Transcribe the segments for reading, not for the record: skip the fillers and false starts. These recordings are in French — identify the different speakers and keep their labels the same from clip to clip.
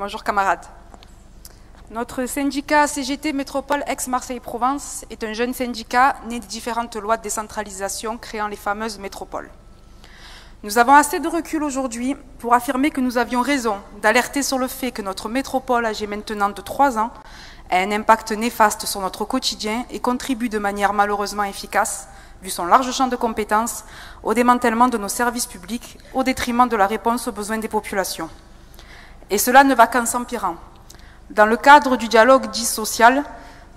Speaker 1: Bonjour camarades. Notre syndicat CGT Métropole Aix-Marseille-Provence est un jeune syndicat né des différentes lois de décentralisation créant les fameuses métropoles. Nous avons assez de recul aujourd'hui pour affirmer que nous avions raison d'alerter sur le fait que notre métropole, âgée maintenant de 3 ans, a un impact néfaste sur notre quotidien et contribue de manière malheureusement efficace, vu son large champ de compétences, au démantèlement de nos services publics, au détriment de la réponse aux besoins des populations. Et cela ne va qu'en s'empirant. Dans le cadre du dialogue dit social,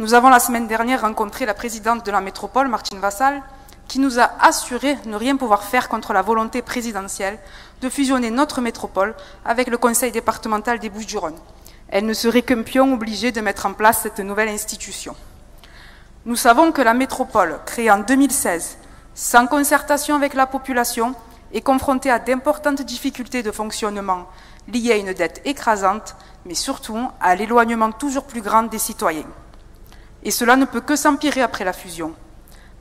Speaker 1: nous avons la semaine dernière rencontré la présidente de la métropole, Martine Vassal, qui nous a assuré ne rien pouvoir faire contre la volonté présidentielle de fusionner notre métropole avec le conseil départemental des Bouches-du-Rhône. Elle ne serait qu'un pion obligé de mettre en place cette nouvelle institution. Nous savons que la métropole, créée en 2016, sans concertation avec la population, est confrontée à d'importantes difficultés de fonctionnement liées à une dette écrasante, mais surtout à l'éloignement toujours plus grand des citoyens. Et cela ne peut que s'empirer après la fusion.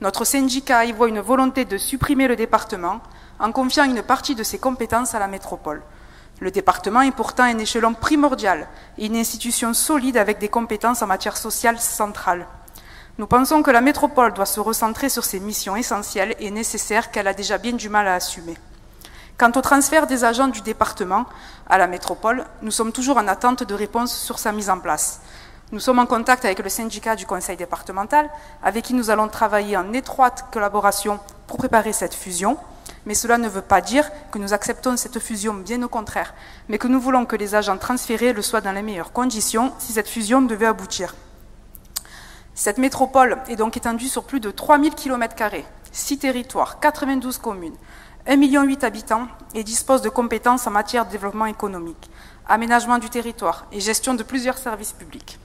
Speaker 1: Notre syndicat y voit une volonté de supprimer le département en confiant une partie de ses compétences à la métropole. Le département est pourtant un échelon primordial et une institution solide avec des compétences en matière sociale centrale. Nous pensons que la métropole doit se recentrer sur ses missions essentielles et nécessaires qu'elle a déjà bien du mal à assumer. Quant au transfert des agents du département à la métropole, nous sommes toujours en attente de réponses sur sa mise en place. Nous sommes en contact avec le syndicat du conseil départemental, avec qui nous allons travailler en étroite collaboration pour préparer cette fusion. Mais cela ne veut pas dire que nous acceptons cette fusion, bien au contraire, mais que nous voulons que les agents transférés le soient dans les meilleures conditions si cette fusion devait aboutir. Cette métropole est donc étendue sur plus de 3000 km², 6 territoires, 92 communes, 1,8 million d'habitants et dispose de compétences en matière de développement économique, aménagement du territoire et gestion de plusieurs services publics.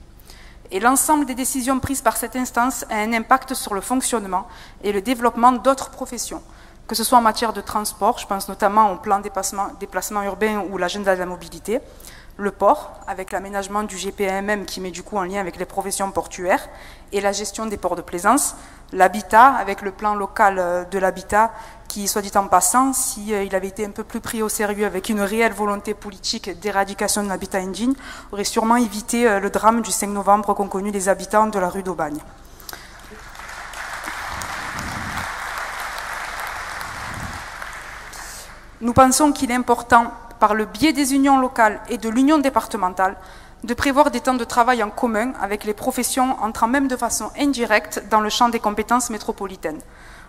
Speaker 1: Et l'ensemble des décisions prises par cette instance a un impact sur le fonctionnement et le développement d'autres professions, que ce soit en matière de transport, je pense notamment au plan déplacement urbain ou l'agenda de la mobilité, le port, avec l'aménagement du GPMM qui met du coup en lien avec les professions portuaires, et la gestion des ports de plaisance, l'habitat, avec le plan local de l'habitat, qui, soit dit en passant, s'il avait été un peu plus pris au sérieux avec une réelle volonté politique d'éradication de l'habitat indigne, aurait sûrement évité le drame du 5 novembre qu'ont connu les habitants de la rue d'Aubagne. Nous pensons qu'il est important, par le biais des unions locales et de l'union départementale, de prévoir des temps de travail en commun avec les professions entrant même de façon indirecte dans le champ des compétences métropolitaines.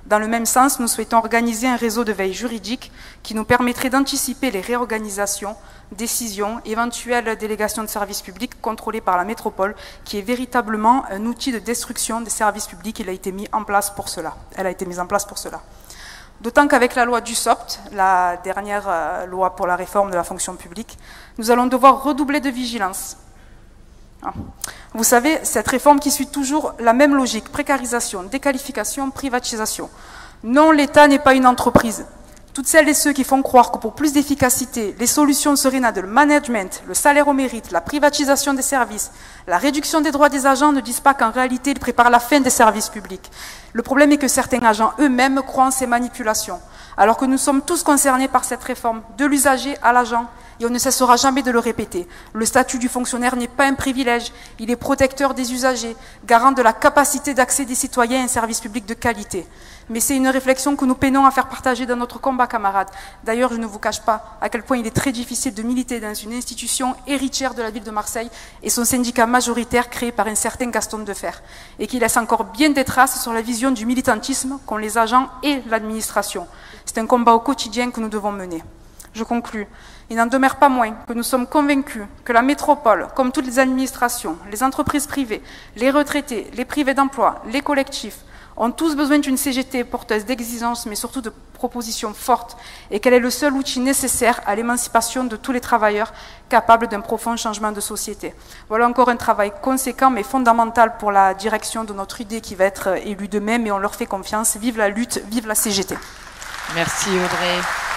Speaker 1: Dans le même sens, nous souhaitons organiser un réseau de veille juridique qui nous permettrait d'anticiper les réorganisations, décisions, éventuelles délégations de services publics contrôlées par la métropole, qui est véritablement un outil de destruction des services publics. Elle a été mise en place pour cela. D'autant qu'avec la loi Dussopt, la dernière loi pour la réforme de la fonction publique, nous allons devoir redoubler de vigilance. Vous savez, cette réforme qui suit toujours la même logique, précarisation, déqualification, privatisation. Non, l'État n'est pas une entreprise. Toutes celles et ceux qui font croire que pour plus d'efficacité, les solutions seraient dans le management, le salaire au mérite, la privatisation des services, la réduction des droits des agents ne disent pas qu'en réalité, ils préparent la fin des services publics. Le problème est que certains agents eux-mêmes croient en ces manipulations, alors que nous sommes tous concernés par cette réforme, de l'usager à l'agent, et on ne cessera jamais de le répéter. Le statut du fonctionnaire n'est pas un privilège, il est protecteur des usagers, garant de la capacité d'accès des citoyens à un service public de qualité. Mais c'est une réflexion que nous peinons à faire partager dans notre combat, camarades. D'ailleurs, je ne vous cache pas à quel point il est très difficile de militer dans une institution héritière de la ville de Marseille et son syndicat majoritaire créé par un certain Gaston Defferre, et qui laisse encore bien des traces sur la vision du militantisme qu'ont les agents et l'administration. C'est un combat au quotidien que nous devons mener. Je conclus. Il n'en demeure pas moins que nous sommes convaincus que la métropole, comme toutes les administrations, les entreprises privées, les retraités, les privés d'emploi, les collectifs, ont tous besoin d'une CGT porteuse d'exigences, mais surtout de propositions fortes, et qu'elle est le seul outil nécessaire à l'émancipation de tous les travailleurs capables d'un profond changement de société. Voilà encore un travail conséquent, mais fondamental pour la direction de notre idée qui va être élue demain, mais on leur fait confiance. Vive la lutte, vive la CGT.
Speaker 2: Merci Audrey.